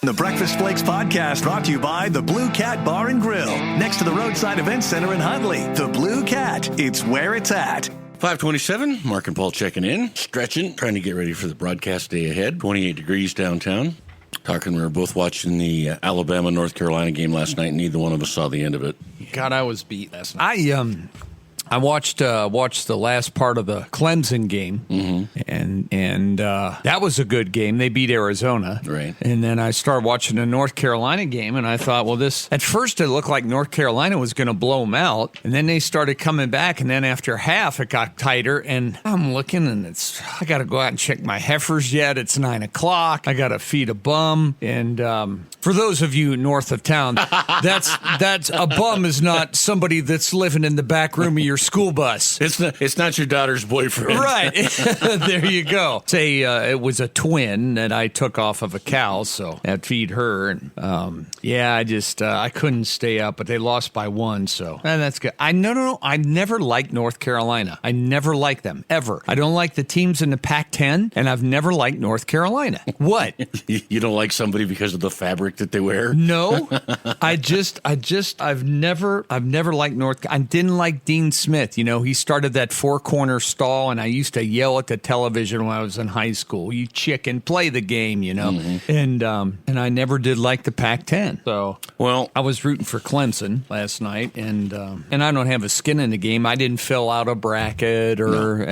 The Breakfast Flakes podcast brought to you by the Blue Cat Bar and Grill, next to the Roadside Event Center in Huntley. The Blue Cat, it's where it's at. 527, Mark and Paul checking in, stretching, trying to get ready for the broadcast day ahead. 28 degrees downtown. We were both watching the Alabama-North Carolina game last night, and neither one of us saw the end of it. God, I was beat last night. I watched the last part of the Clemson game, and that was a good game. They beat Arizona, right? And then I started watching the North Carolina game, and I thought, well, at first it looked like North Carolina was going to blow them out, and then they started coming back, and then after half it got tighter, and I'm looking, and I got to go out and check my heifers yet. It's 9 o'clock. I got to feed a bum, and for those of you north of town, that's a bum is not somebody that's living in the back room of your school bus. It's not your daughter's boyfriend. Right. There you go. It was a twin that I took off of a cow, so I'd feed her. And I couldn't stay up, but they lost by 1, so that's good. I never liked North Carolina. I never liked them, ever. I don't like the teams in the Pac-10, and I've never liked North Carolina. What? You don't like somebody because of the fabric that they wear? No. I've never liked North. I didn't like Dean Smith. You know, he started that 4-corner stall, and I used to yell at the television when I was in high school, "You chicken, play the game," you know. And I never did like the Pac-10. So, well, I was rooting for Clemson last night, and I don't have a skin in the game. I didn't fill out a bracket or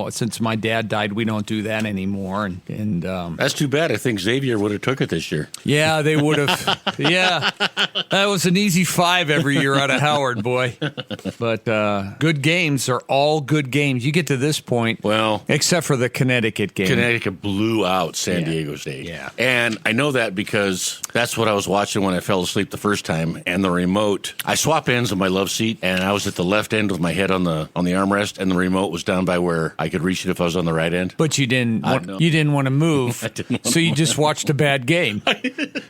since my dad died, we don't do that anymore. And that's too bad. I think Xavier would have took it this year. Yeah, they would have. Yeah, that was an easy 5 every year out of Howard, boy. But good games are all good games. You get to this point, well, except for the Connecticut game. Connecticut blew out San Diego State. Yeah, and I know that because that's what I was watching when I fell asleep the first time. And the remote, I swap ends on my love seat, and I was at the left end with my head on the armrest, and the remote was down by where I could reach it if I was on the right end. But you didn't want to move, so you just watched a bad game.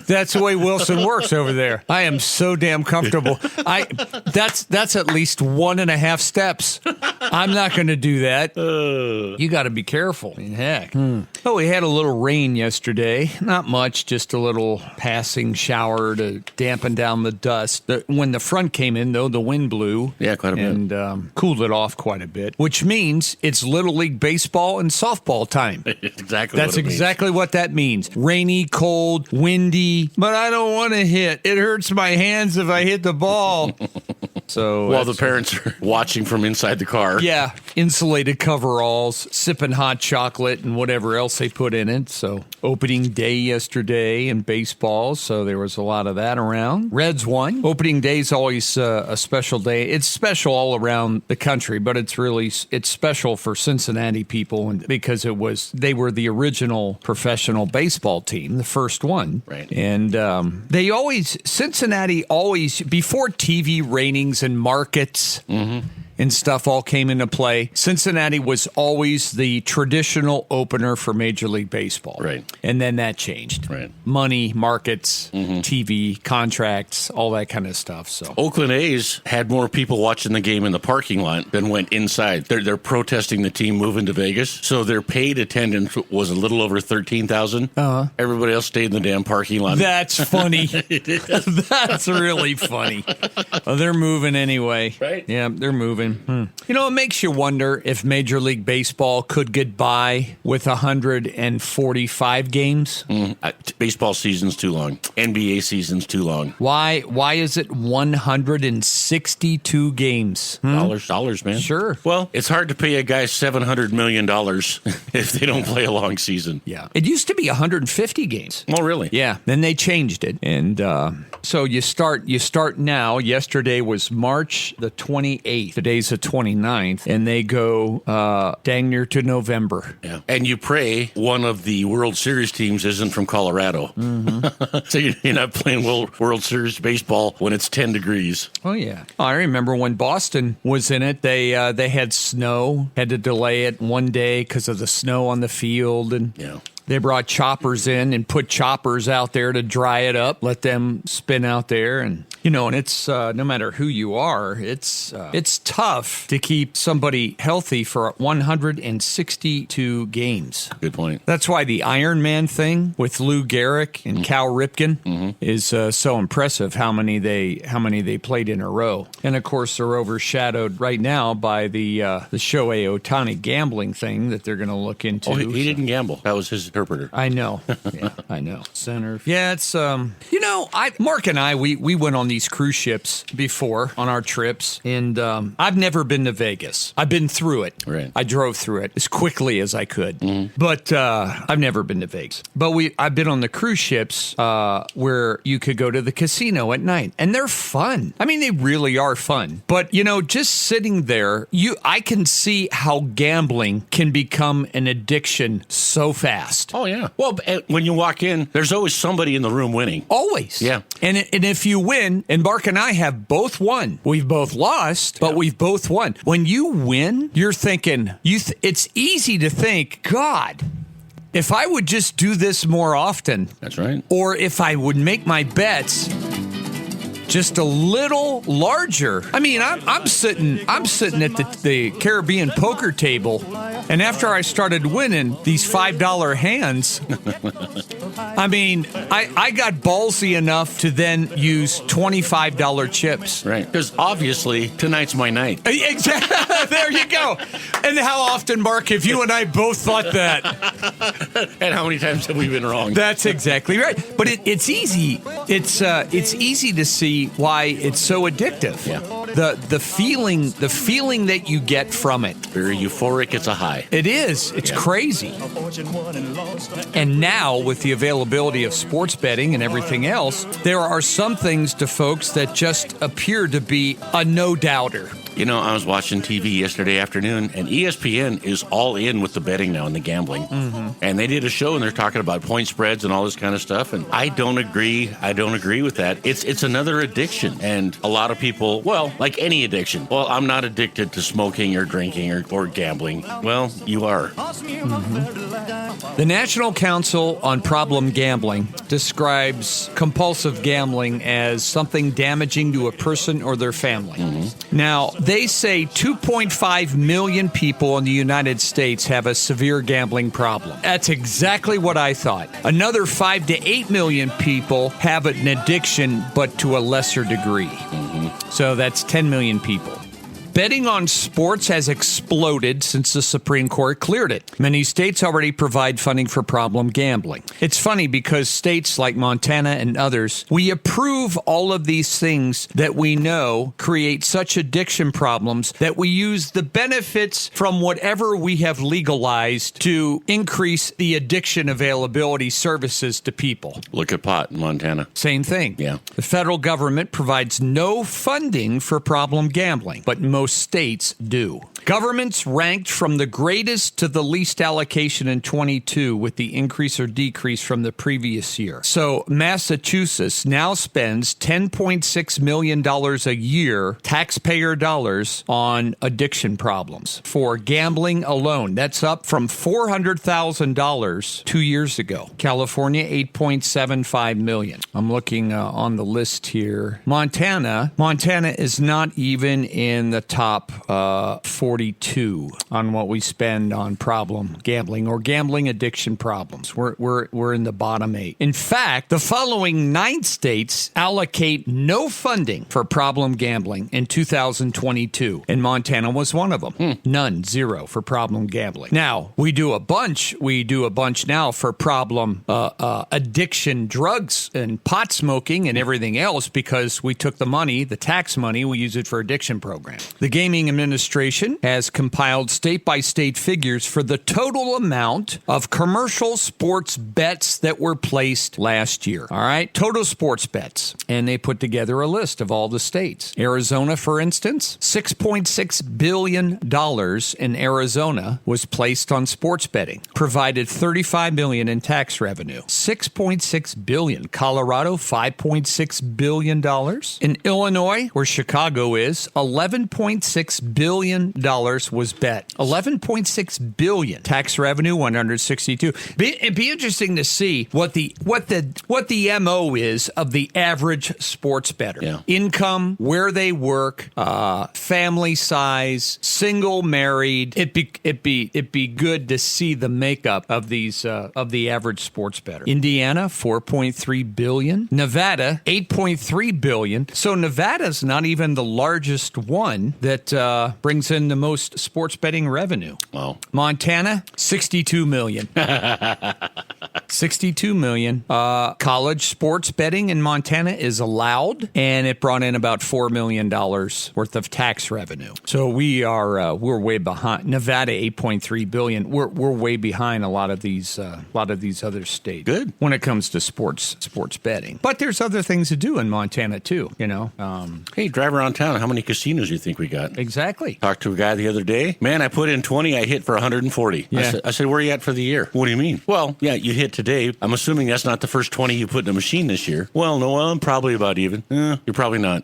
That's the way Wilson works over there. I am so damn comfortable. That's at least 1.5 steps. I'm not going to do that. You got to be careful. I mean, heck. Oh, we had a little rain yesterday. Not much, just a little passing shower to dampen down the dust. When the front came in, though, the wind blew. Yeah, quite a bit. And cooled it off quite a bit, which means it's Little League baseball and softball time. That's exactly what that means. Rainy, cold, windy, but I don't want to hit. It hurts my hands if I hit the ball. So while the parents are watching from inside the car. Yeah, insulated coveralls, sipping hot chocolate and whatever else they put in it. So opening day yesterday in baseball, so there was a lot of that around. Reds won. Opening day is always a special day. It's special all around the country, but it's special for Cincinnati people because they were the original professional baseball team, the first one. Right. And Cincinnati always, before TV ratings and markets and stuff all came into play, Cincinnati was always the traditional opener for Major League Baseball. Right. And then that changed. Right. Money, markets, TV, contracts, all that kind of stuff. So Oakland A's had more people watching the game in the parking lot than went inside. They're protesting the team moving to Vegas. So their paid attendance was a little over 13,000. Everybody else stayed in the damn parking lot. That's funny. That's really funny. Well, they're moving anyway. Right. Yeah, they're moving. You know, it makes you wonder if Major League Baseball could get by with 145 games. Baseball season's too long. NBA season's too long. Why is it 162 games? Dollars, man. Sure. Well, it's hard to pay a guy $700 million if they don't play a long season. Yeah. It used to be 150 games. Oh, really? Yeah. Then they changed it. And so you start now. Yesterday was March the 28th. Today's the 29th. And they go dang near to November. Yeah. And you pray one of the World Series teams isn't from Colorado. So you're not playing World Series baseball when it's 10 degrees. Oh, yeah. I remember when Boston was in it, they had snow, had to delay it one day because of the snow on the field. And they brought choppers in and put choppers out there to dry it up, let them spin out there. And And it's no matter who you are, it's tough to keep somebody healthy for 162 games. Good point. That's why the Iron Man thing with Lou Gehrig and Cal Ripken is so impressive. How many they played in a row, and of course they're overshadowed right now by the Shohei Ohtani gambling thing that they're going to look into. Oh, he didn't gamble. That was his interpreter. I know. Yeah, I know. Center. Yeah, it's Mark and I we went on these cruise ships before on our trips, and I've never been to Vegas. I've been through it. Right. I drove through it as quickly as I could, but I've never been to Vegas. But I've been on the cruise ships where you could go to the casino at night, and they're fun. I mean, they really are fun. But just sitting there, I can see how gambling can become an addiction so fast. Oh yeah. Well, when you walk in, there's always somebody in the room winning. Always. Yeah. And if you win, and Mark and I have both won. We've both lost, but we've both won. When you win, you're thinking, it's easy to think, God, if I would just do this more often. That's right. Or if I would make my bets just a little larger. I mean, I'm sitting at the Caribbean poker table, and after I started winning these $5 hands, I mean, I got ballsy enough to then use $25 chips. Right. Because obviously tonight's my night. Exactly. There you go. And how often, Mark, have you and I both thought that? And how many times have we been wrong? That's exactly right. But it's easy. It's easy to see why it's so addictive. Yeah. The feeling that you get from it. Very euphoric. It's a high. It is. It's crazy. And now with the availability of sports betting and everything else, there are some things to folks that just appear to be a no-doubter. I was watching TV yesterday afternoon, and ESPN is all in with the betting now and the gambling. Mm-hmm. And they did a show, and they're talking about point spreads and all this kind of stuff. And I don't agree. I don't agree with that. It's another addiction. And a lot of people, well, like any addiction. Well, I'm not addicted to smoking or drinking or gambling. Well, you are. Mm-hmm. The National Council on Problem Gambling describes compulsive gambling as something damaging to a person or their family. Mm-hmm. Now, they say 2.5 million people in the United States have a severe gambling problem. That's exactly what I thought. Another 5 to 8 million people have an addiction, but to a lesser degree. Mm-hmm. So that's 10 million people. Betting on sports has exploded since the Supreme Court cleared it. Many states already provide funding for problem gambling. It's funny because states like Montana and others, we approve all of these things that we know create such addiction problems that we use the benefits from whatever we have legalized to increase the addiction availability services to people. Look at pot in Montana. Same thing. Yeah. The federal government provides no funding for problem gambling, but most states do. Governments ranked from the greatest to the least allocation in 22 with the increase or decrease from the previous year. So Massachusetts now spends $10.6 million a year, taxpayer dollars, on addiction problems for gambling alone. That's up from $400,000 2 years ago. California, $8.75 million. I'm looking on the list here. Montana is not even in the top 42 on what we spend on problem gambling or gambling addiction problems. We're in the bottom 8. In fact, the following 9 states allocate no funding for problem gambling in 2022, and Montana was one of them. None, 0 for problem gambling. Now, we do a bunch now for problem addiction, drugs and pot smoking and everything else because we took the money, the tax money, we use it for addiction programs. The Gaming Administration has compiled state-by-state figures for the total amount of commercial sports bets that were placed last year. All right? Total sports bets. And they put together a list of all the states. Arizona, for instance, $6.6 billion in Arizona was placed on sports betting, provided $35 million in tax revenue. $6.6 billion. Colorado, $5.6 billion. In Illinois, where Chicago is, $11.6 billion was bet. 11.6 billion. Tax revenue 162. It'd be interesting to see what the MO is of the average sports bettor. Yeah. Income, where they work, family size, single, married. It'd be good to see the makeup of these of the average sports bettor. Indiana 4.3 billion. Nevada 8.3 billion. So Nevada's not even the largest one that brings in the most sports betting revenue. Wow. Montana 62 million. 62 million. College sports betting in Montana is allowed, and it brought in about $4 million worth of tax revenue. So we're way behind. Nevada 8.3 billion. We're way behind a lot of these other states. Good. When it comes to sports betting. But there's other things to do in Montana too, you know. Hey, drive around town. How many casinos do you think we got? Exactly. Talked to a guy the other day. Man, I put in 20. I hit for 140. Yeah. I said, where are you at for the year? What do you mean? Well, yeah, you hit today. I'm assuming that's not the first 20 you put in a machine this year. Well, no, I'm probably about even. You're probably not.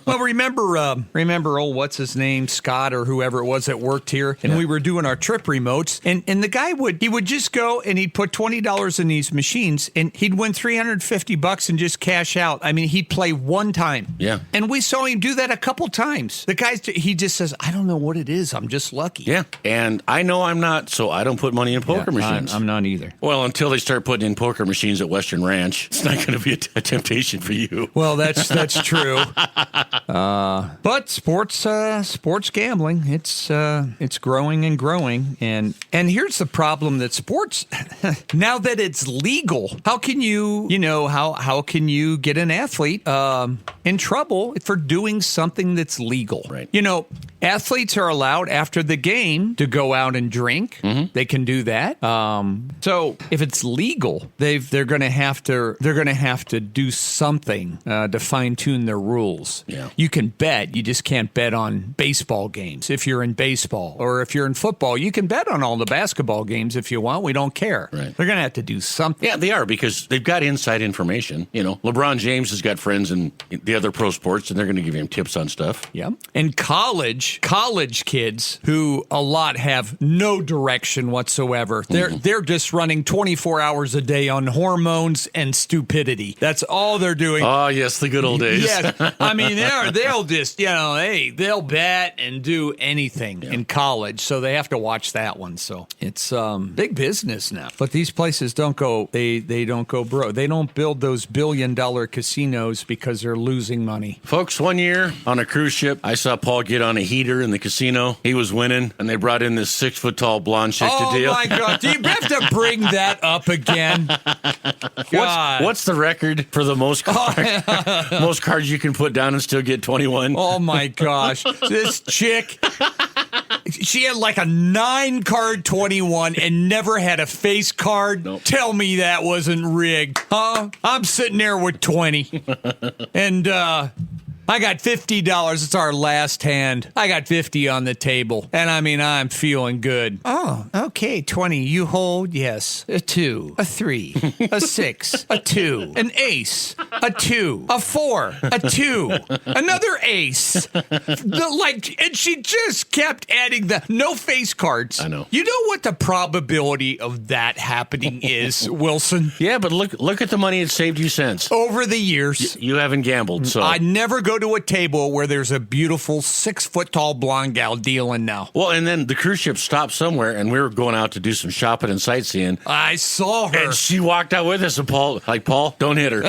Well, remember old what's his name, Scott or whoever it was that worked here, and we were doing our trip remotes, and the guy would just go and he'd put $20 in these machines, and he'd win $350 and just cash out. I mean, he'd play one time. Yeah. And we saw him do that a couple times. The guy, he just says, I don't know what it is. I'm just lucky. Yeah. And I know I'm not, so I don't put money in poker machines. I'm not either. Well, until they start putting in poker machines at Western Ranch, it's not going to be a temptation for you. Well, that's true. But sports gambling, it's growing and growing, and here's the problem that sports now that it's legal, how can you get an athlete in trouble for doing something that's legal? Right. You know, athletes are allowed after the game to go out and drink. Mm-hmm. They can do that. So if it's legal, they're going to have to do something to fine tune their rules. Yeah. You can bet, you just can't bet on baseball games if you're in baseball, or if you're in football, you can bet on all the basketball games if you want. We don't care. Right. They're going to have to do something. Yeah, they are, because they've got inside information. You know, LeBron James has got friends in the other pro sports, and they're going to give him tips on stuff. Yeah. And college kids who a lot have no direction whatsoever. They're just running 24 hours a day on hormones and stupidity. That's all they're doing. Oh, yes, the good old days. Yes. I mean, they'll just, they'll bet and do anything in college. So they have to watch that one. So it's big business now. But these places don't go, they don't go broke. They don't build those billion-dollar casinos because they're losing money. Folks, one year on a cruise ship, I saw Paul get on a heater in the casino. He was winning, and they brought in this 6-foot-tall blonde chick to deal. Oh, my God. Do you have to bring that up again? God. What's the record for the most most cards you can put down and still get 21? Oh, my gosh. This chick, she had like a 9-card 21 and never had a face card. Nope. Tell me that wasn't rigged. Huh? I'm sitting there with 20. And I got $50. It's our last hand. I got 50 on the table. And I mean, I'm feeling good. Oh, okay. 20. You hold? Yes. A 2. A 3. A 6. A 2. An ace. A 2. A 4. A 2. Another ace. And she just kept adding the no face cards. I know. You know what the probability of that happening is, Wilson? Yeah, but look at the money it saved you since. Over the years. You haven't gambled, so. I never go to a table where there's a beautiful 6-foot-tall blonde gal dealing now. Well, and then the cruise ship stopped somewhere, and we were going out to do some shopping and sightseeing. I saw her. And she walked out with us, and Paul, don't hit her.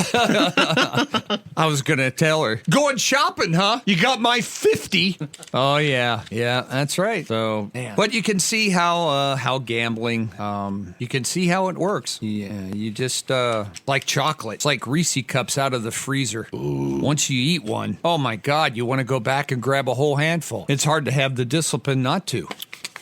I was going to tell her, going shopping, huh? You got my 50. Oh, yeah. Yeah, that's right. So, but you can see how gambling, you can see how it works. Yeah, you just, like chocolate. It's like Reese cups out of the freezer. Ooh. Once you eat one, oh my God, you want to go back and grab a whole handful. It's hard to have the discipline not to.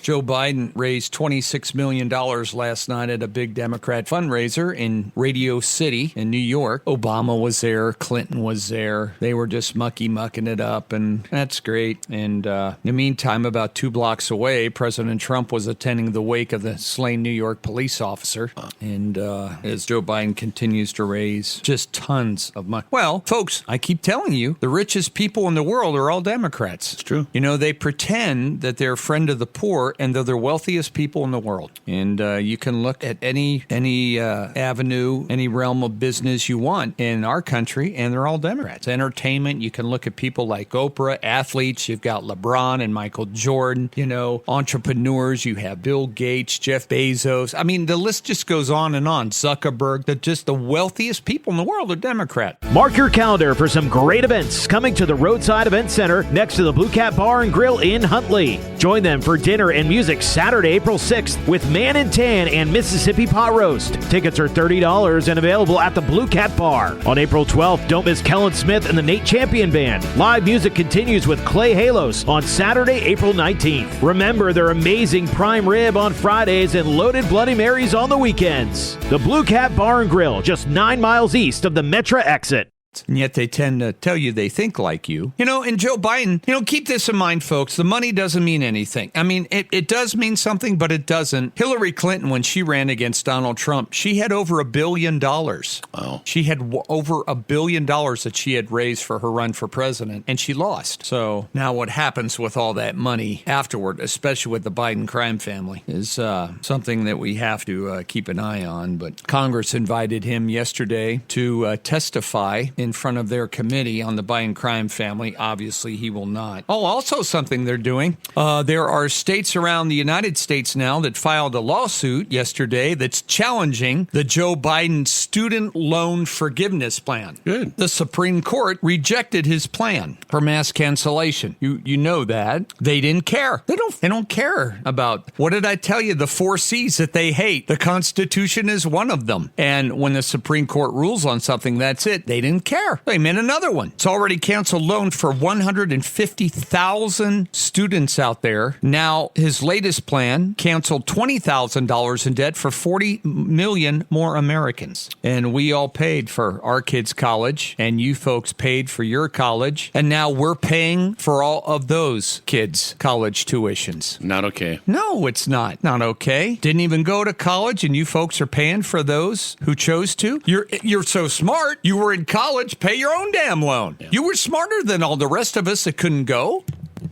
Joe Biden raised $26 million last night at a big Democrat fundraiser in Radio City in New York. Obama was there. Clinton was there. They were just mucking it up, and that's great. And in the meantime, about 2 blocks away, President Trump was attending the wake of the slain New York police officer. And as Joe Biden continues to raise just tons of money. Well, folks, I keep telling you, the richest people in the world are all Democrats. It's true. You know, they pretend that they're a friend of the poor, and they're the wealthiest people in the world. And you can look at any avenue, any realm of business you want in our country, and they're all Democrats. Entertainment, you can look at people like Oprah, athletes, you've got LeBron and Michael Jordan, you know, entrepreneurs, you have Bill Gates, Jeff Bezos. I mean, the list just goes on and on. Zuckerberg, just the wealthiest people in the world are Democrat. Mark your calendar for some great events coming to the Roadside Event Center next to the Blue Cat Bar and Grill in Huntley. Join them for dinner and music Saturday, April 6th with Man and Tan and Mississippi Pot Roast. Tickets are $30 and available at the Blue Cat Bar. On April 12th, don't miss Kellen Smith and the Nate Champion Band. Live music continues with Clay Halos on Saturday, April 19th. Remember their amazing prime rib on Fridays and loaded Bloody Marys on the weekends. The Blue Cat Bar and Grill, just 9 miles east of the Metra exit. And yet they tend to tell you they think like you. You know, and Joe Biden, you know, keep this in mind, folks. The money doesn't mean anything. I mean, it does mean something, but it doesn't. Hillary Clinton, when she ran against Donald Trump, she had over $1 billion. Wow. She had over $1 billion that she had raised for her run for president, and she lost. So now what happens with all that money afterward, especially with the Biden crime family, is something that we have to keep an eye on. But Congress invited him yesterday to testify in front of their committee on the Biden crime family. Obviously, he will not. Oh, also something they're doing. There are states around the United States now that filed a lawsuit yesterday that's challenging the Joe Biden student loan forgiveness plan. Good. The Supreme Court rejected his plan for mass cancellation. You know that. They didn't care. They don't care about, what did I tell you? The 4 C's that they hate. The Constitution is one of them. And when the Supreme Court rules on something, that's it. They didn't care. They made another one. It's already canceled loan for 150,000 students out there. Now, his latest plan canceled $20,000 in debt for 40 million more Americans. And we all paid for our kids' college, and you folks paid for your college. And now we're paying for all of those kids' college tuitions. Not okay. No, it's not. Not okay. Didn't even go to college, and you folks are paying for those who chose to. You're so smart. You were in college. Pay your own damn loan. Yeah. You were smarter than all the rest of us that couldn't go.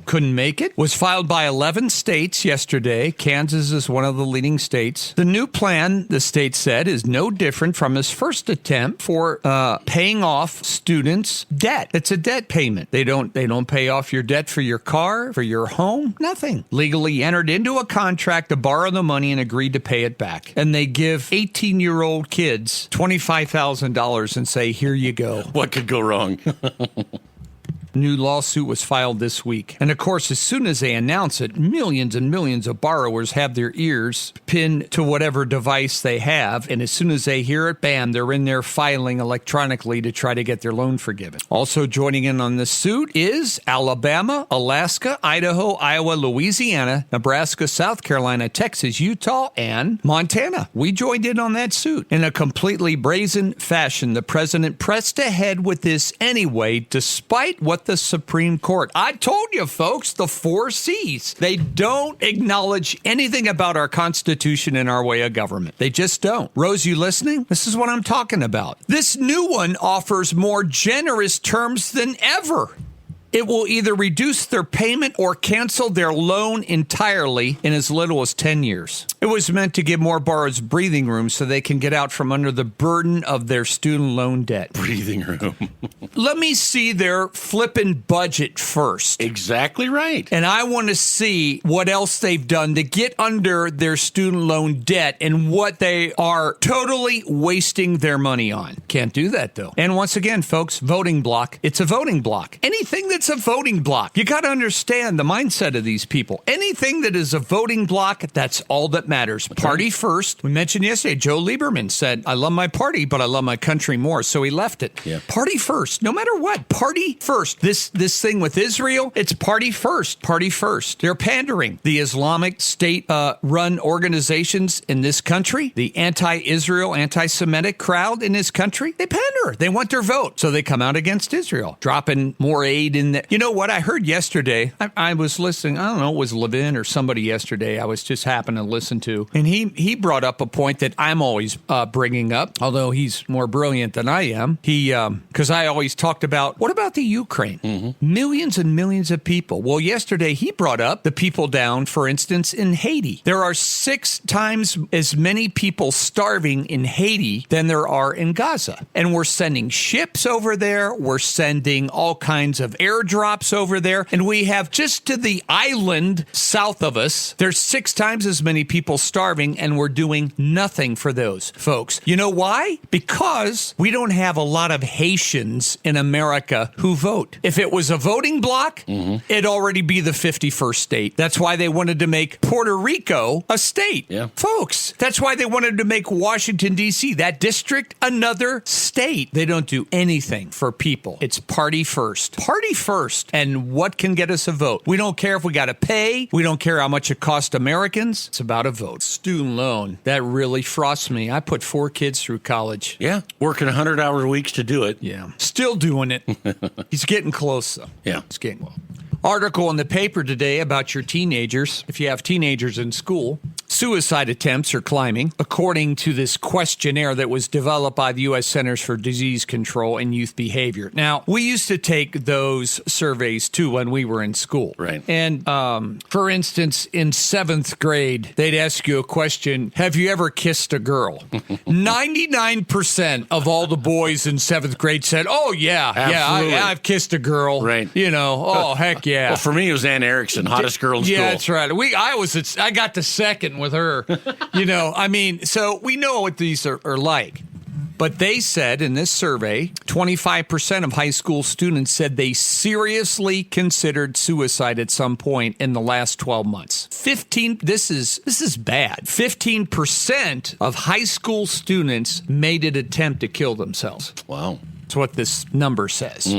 Couldn't make it. Was filed by 11 states yesterday. Kansas is one of the leading states. The new plan, the state said, is no different from his first attempt for paying off students' debt. It's a debt payment. They don't pay off your debt for your car, for your home, nothing. Legally entered into a contract to borrow the money and agreed to pay it back. And they give 18-year-old kids $25,000 and say, here you go. What could go wrong? New lawsuit was filed this week. And of course, as soon as they announce it, millions and millions of borrowers have their ears pinned to whatever device they have. And as soon as they hear it, bam, they're in there filing electronically to try to get their loan forgiven. Also joining in on this suit is Alabama, Alaska, Idaho, Iowa, Louisiana, Nebraska, South Carolina, Texas, Utah, and Montana. We joined in on that suit. In a completely brazen fashion, the president pressed ahead with this anyway, despite what the Supreme Court. I told you, folks, the 4 C's. They don't acknowledge anything about our Constitution and our way of government. They just don't. Rose, you listening? This is what I'm talking about. This new one offers more generous terms than ever. It will either reduce their payment or cancel their loan entirely in as little as 10 years. It was meant to give more borrowers breathing room so they can get out from under the burden of their student loan debt. Breathing room. Let me see their flippin' budget first. Exactly right. And I want to see what else they've done to get under their student loan debt and what they are totally wasting their money on. Can't do that, though. And once again, folks, voting block. It's a voting block. Anything that that's a voting block. You got to understand the mindset of these people. Anything that is a voting block, that's all that matters. Party first. We mentioned yesterday, Joe Lieberman said, I love my party, but I love my country more. So he left it. Yeah. Party first. No matter what, party first. This thing with Israel, it's party first. Party first. They're pandering. The Islamic State-run organizations in this country, the anti-Israel, anti-Semitic crowd in this country, they pander. They want their vote. So they come out against Israel, dropping more aid in there. You know what I heard yesterday? I was listening. I don't know, it was Levin or somebody yesterday I was just happening to listen to. And he brought up a point that I'm always bringing up, although he's more brilliant than I am. Because I always talked about, what about the Ukraine? Mm-hmm. Millions and millions of people. Well, yesterday he brought up the people down, for instance, in Haiti. There are 6 times as many people starving in Haiti than there are in Gaza. And we're sending ships over there. We're sending all kinds of airdrops over there. And we have just to the island south of us, there's 6 times as many people starving, and we're doing nothing for those folks. You know why? Because we don't have a lot of Haitians in America who vote. If it was a voting block, it'd already be the 51st state. That's why they wanted to make Puerto Rico a state. Yeah. Folks, that's why they wanted to make Washington, D.C., that district, another state. They don't do anything for people. It's party first. Party first. And what can get us a vote? We don't care if we got to pay. We don't care how much it costs Americans. It's about a vote. Student loan. That really frosts me. I put 4 kids through college. Yeah. Working 100-hour weeks to do it. Yeah. Still doing it. He's getting close, though. Yeah. He's getting close. Article in the paper today about your teenagers. If you have teenagers in school, suicide attempts are climbing, according to this questionnaire that was developed by the U.S. Centers for Disease Control and Youth Behavior. Now, we used to take those surveys, too, when we were in school. Right. And, for instance, in 7th grade, they'd ask you a question, have you ever kissed a girl? 99% of all the boys in 7th grade said, oh, yeah, Absolutely. I've kissed a girl. Right. You know, oh, heck yeah. Well, for me, it was Ann Erickson, hottest girl in school. Yeah, that's right. I got the second with her. You know, I mean, so we know what these are like. But they said in this survey, 25% of high school students said they seriously considered suicide at some point in the last 12 months. This is bad. 15% of high school students made an attempt to kill themselves. Wow. That's what this number says.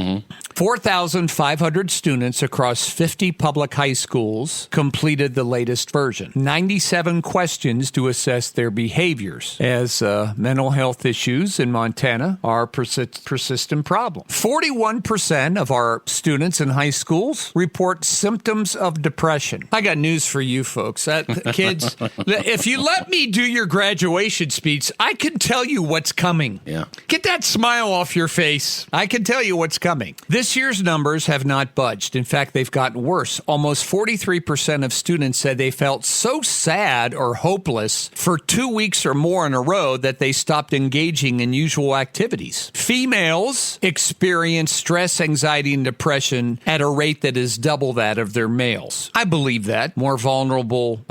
4,500 students across 50 public high schools completed the latest version. 97 questions to assess their behaviors, as mental health issues in Montana are a persistent problem. 41% of our students in high schools report symptoms of depression. I got news for you folks. Kids, if you let me do your graduation speech, I can tell you what's coming. Yeah. Get that smile off your face. I can tell you what's coming. This year's numbers have not budged. In fact, they've gotten worse. Almost 43% of students said they felt so sad or hopeless for 2 weeks or more in a row that they stopped engaging in usual activities. Females experience stress, anxiety, and depression at a rate that is double that of their males. I believe that. More vulnerable,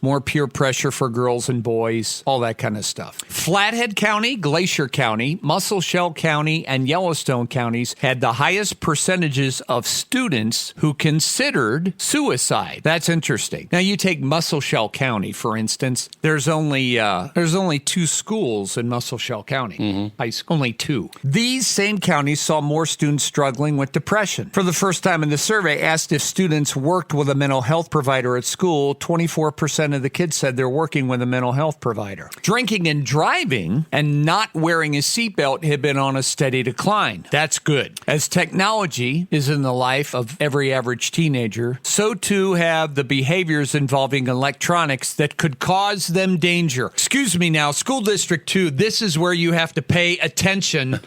more peer pressure for girls and boys, all that kind of stuff. Flathead County, Glacier County, Muscle Shell County, and Yellowstone counties had the highest percentages of students who considered suicide. That's interesting. Now, you take Muscle Shell County, for instance. There's only 2 schools in Muscle Shell County. Only 2. These same counties saw more students struggling with depression. For the first time in the survey, asked if students worked with a mental health provider at school, 24% of the kids said they're working with a mental health provider. Drinking and driving and not wearing a seatbelt had been on a steady decline. That's good. As technology is in the life of every average teenager, so too have the behaviors involving electronics that could cause them danger. Excuse me now, School District 2, this is where you have to pay attention.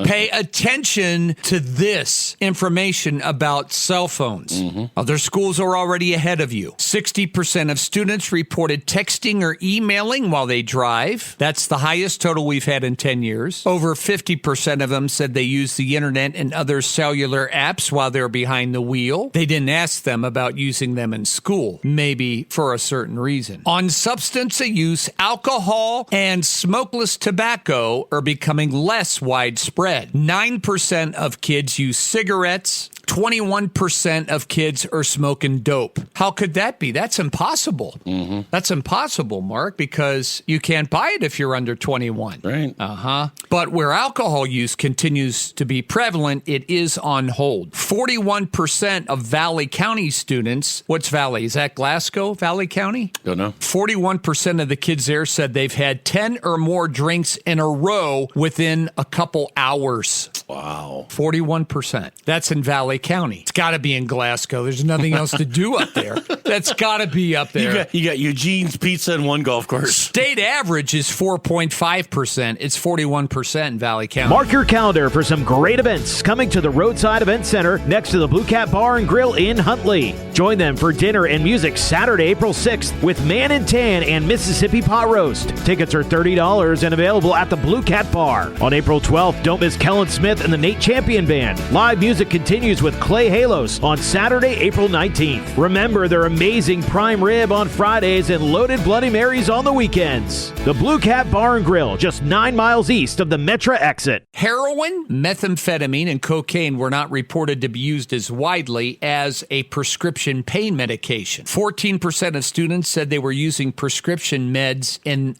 Pay attention to this information about cell phones. Other schools are already ahead of you. 60% of students reported texting or emailing while they drive. That's the highest total we've had in 10 years. Over 50% of them said they use the internet and other cellular apps while they're behind the wheel. They didn't ask them about using them in school, maybe for a certain reason. On substance use, alcohol and smokeless tobacco are becoming less widespread. 9% of kids use cigarettes. 21% of kids are smoking dope. How could that be? That's impossible. Mm-hmm. That's impossible, Mark, because you can't buy it if you're under 21. Right. But where alcohol use continues to be prevalent, it is on hold. 41% of Valley County students, what's Valley? Is that Glasgow, Valley County? Don't know. 41% of the kids there said they've had 10 or more drinks in a row within a couple hours. Wow. 41%. That's in Valley County. It's got to be in Glasgow. There's nothing else to do up there. That's got to be up there. You got Eugene's Pizza and one golf course. State average is 4.5%. It's 41% in Valley County. Mark your calendar for some great events coming to the Roadside Event Center next to the Blue Cat Bar and Grill in Huntley. Join them for dinner and music Saturday, April 6th with Man and Tan and Mississippi Pot Roast. Tickets are $30 and available at the Blue Cat Bar. On April 12th, don't miss Kellen Smith and the Nate Champion Band. Live music continues with Clay Halos on Saturday, April 19th. Remember their amazing prime rib on Fridays and loaded Bloody Marys on the weekends. The Blue Cat Bar and Grill, just 9 miles east of the Metra exit. Heroin, methamphetamine, and cocaine were not reported to be used as widely as a prescription pain medication. 14% of students said they were using prescription meds in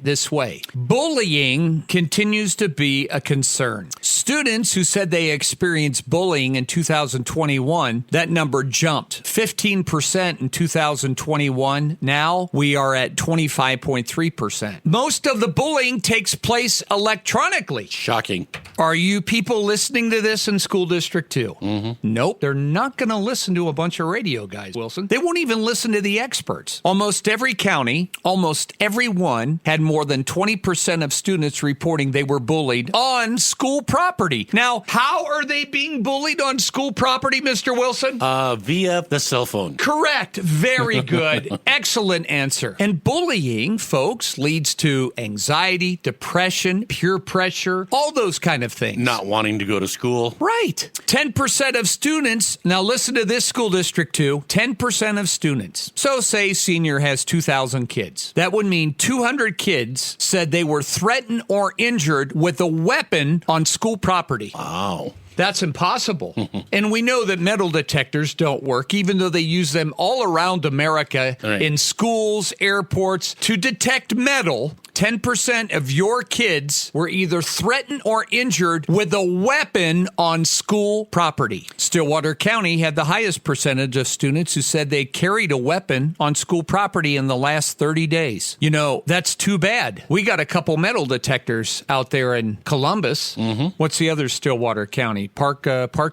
this way. Bullying continues to be a concern. Students who said they experienced bullying in 2021, that number jumped 15% in 2021. Now we are at 25.3%. Most of the bullying takes place electronically. Shocking. Are you people listening to this in School District 2? Mm-hmm. Nope. They're not going to listen to a bunch of radio guys, Wilson. They won't even listen to the experts. Almost every county, almost everyone had more than 20% of students reporting they were bullied on school property. Now, how are they being bullied on school property, Mr. Wilson? Via the cell phone. Correct. Very good. Excellent answer. And bullying, folks, leads to anxiety, depression, peer pressure, all those kind of things. Not wanting to go to school. Right. 10% of students, now listen to this, School District 2, 10% of students. So say senior has 2,000 kids. That would mean 200 kids said they were threatened or injured with a weapon on school property. Wow. That's impossible. And we know that metal detectors don't work, even though they use them all around America in schools, airports, to detect metal. 10% of your kids were either threatened or injured with a weapon on school property. Stillwater County had the highest percentage of students who said they carried a weapon on school property in the last 30 days. You know, that's too bad. We got a couple metal detectors out there in Columbus. Mm-hmm. What's the other Stillwater County? Park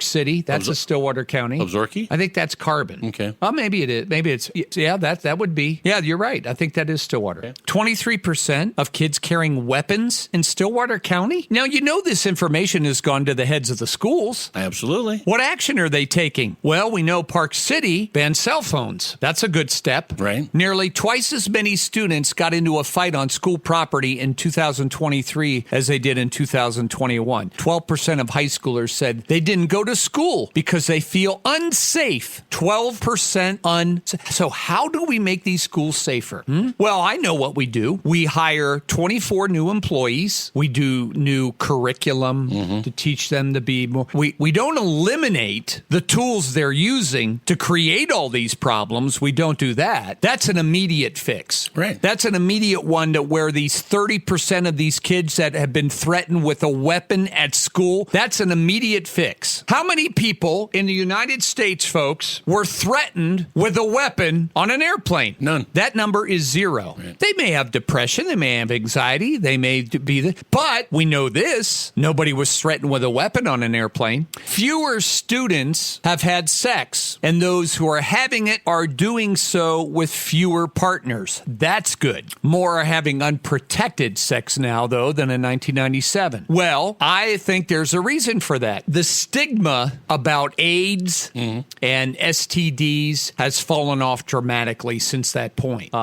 City. That's a Stillwater County. Absaroka? I think that's Carbon. Okay. Well, maybe it is. Maybe it's, yeah, that would be. Yeah, you're right. I think that is Stillwater. Okay. 23% of kids carrying weapons in Stillwater County. Now, you know this information has gone to the heads of the schools. Absolutely. What action are they taking? Well, we know Park City banned cell phones. That's a good step. Right. Nearly twice as many students got into a fight on school property in 2023 as they did in 2021. 12% of high schoolers said they didn't go to school because they feel unsafe. 12% So how do we make these schools safer? Well, I know what we do. We hire 24 new employees. We do new curriculum to teach them to be more. We don't eliminate the tools they're using to create all these problems. We don't do that. That's an immediate fix. Right. That's an immediate one to where these 30% of these kids that have been threatened with a weapon at school, that's an immediate fix. How many people in the United States, folks, were threatened with a weapon on an airplane? None. That number is 0. Right. They may have depression. They may have anxiety. They may be but we know this. Nobody was threatened with a weapon on an airplane. Fewer students have had sex, and those who are having it are doing so with fewer partners. That's good. More are having unprotected sex now, though, than in 1997. Well, I think there's a reason for that. The stigma about AIDS and STDs has fallen off dramatically since that point.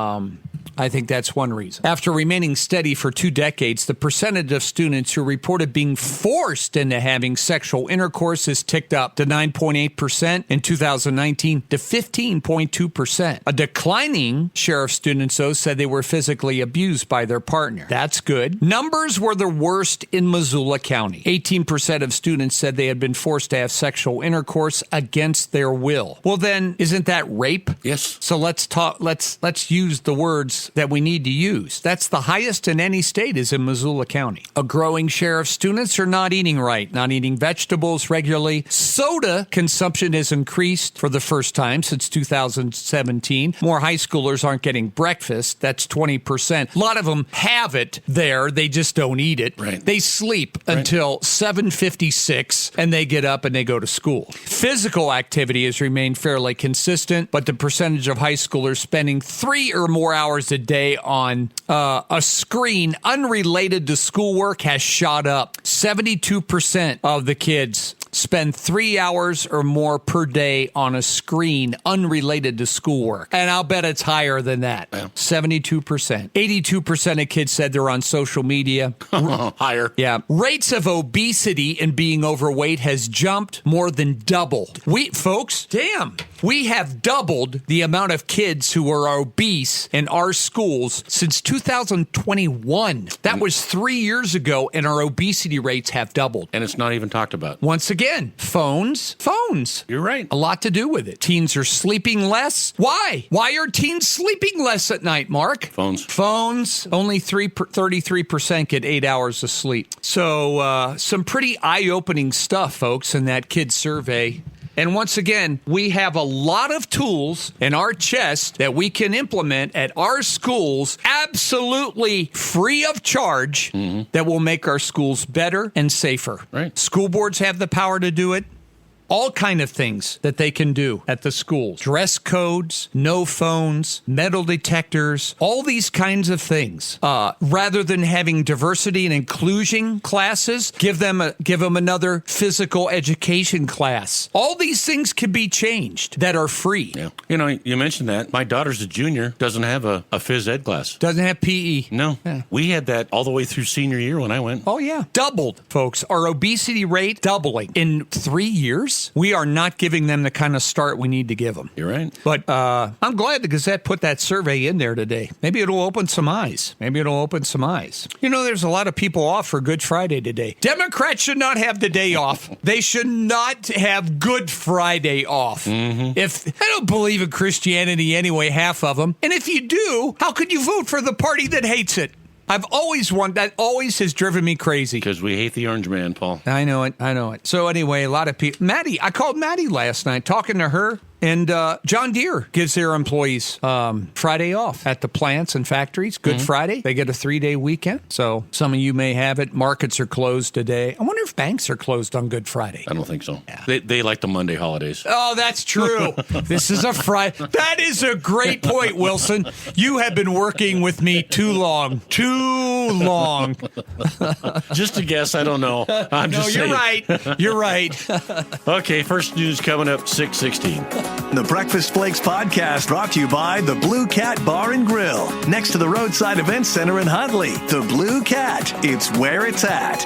I think that's one reason. After remaining steady for 2 decades, the percentage of students who reported being forced into having sexual intercourse has ticked up to 9.8% in 2019 to 15.2%. A declining share of students, though, said they were physically abused by their partner. That's good. Numbers were the worst in Missoula County. 18% of students said they had been forced to have sexual intercourse against their will. Well, then, isn't that rape? Yes. So let's use the words that we need to use. That's the highest in any state is in Missoula County. A growing share of students are not eating right, not eating vegetables regularly. Soda consumption has increased for the first time since 2017. More high schoolers aren't getting breakfast. That's 20%. A lot of them have it there. They just don't eat it. Right. They sleep until 7:56 and they get up and they go to school. Physical activity has remained fairly consistent, but the percentage of high schoolers spending 3 or more hours a day on a screen unrelated to schoolwork has shot up. 72% of the kids spend 3 hours or more per day on a screen unrelated to schoolwork. And I'll bet it's higher than that. Yeah. 72%. 82% of kids said they're on social media. Higher. Yeah. Rates of obesity and being overweight has jumped more than doubled. We have doubled the amount of kids who are obese in our schools since 2021. That was 3 years ago, and our obesity rates have doubled. And it's not even talked about. Once again, phones. You're right. A lot to do with it. Teens are sleeping less. Why? Why are teens sleeping less at night, Mark? Phones. Only 33% get 8 hours of sleep. So some pretty eye-opening stuff, folks, in that kid survey. And once again, we have a lot of tools in our chest that we can implement at our schools absolutely free of charge that will make our schools better and safer. Right. School boards have the power to do it. All kind of things that they can do at the schools. Dress codes, no phones, metal detectors, all these kinds of things. Rather than having diversity and inclusion classes, give them another physical education class. All these things can be changed that are free. Yeah. You know, you mentioned that. My daughter's a junior, doesn't have a phys ed class. Doesn't have PE. No. Yeah. We had that all the way through senior year when I went. Oh, yeah. Doubled, folks. Our obesity rate doubling in 3 years. We are not giving them the kind of start we need to give them. You're right. But I'm glad the Gazette put that survey in there today. Maybe it'll open some eyes. You know, there's a lot of people off for Good Friday today. Democrats should not have the day off. They should not have Good Friday off. If I don't believe in Christianity anyway, half of them. And if you do, how could you vote for the party that hates it? I've always wanted that. Always has driven me crazy. Because we hate the orange man, Paul. I know it. So anyway, a lot of people. Maddie, I called Maddie last night talking to her. And John Deere gives their employees Friday off at the plants and factories. Good Friday. They get a 3-day weekend. So some of you may have it. Markets are closed today. I wonder if banks are closed on Good Friday. I don't think so. Yeah. They like the Monday holidays. Oh, that's true. This is a Friday. That is a great point, Wilson. You have been working with me too long. Just a guess. I don't know. You're right. Okay, first news coming up 6:16. The Breakfast Flakes podcast brought to you by the Blue Cat Bar and Grill, next to the Roadside Event Center in Huntley. The Blue Cat, it's where it's at.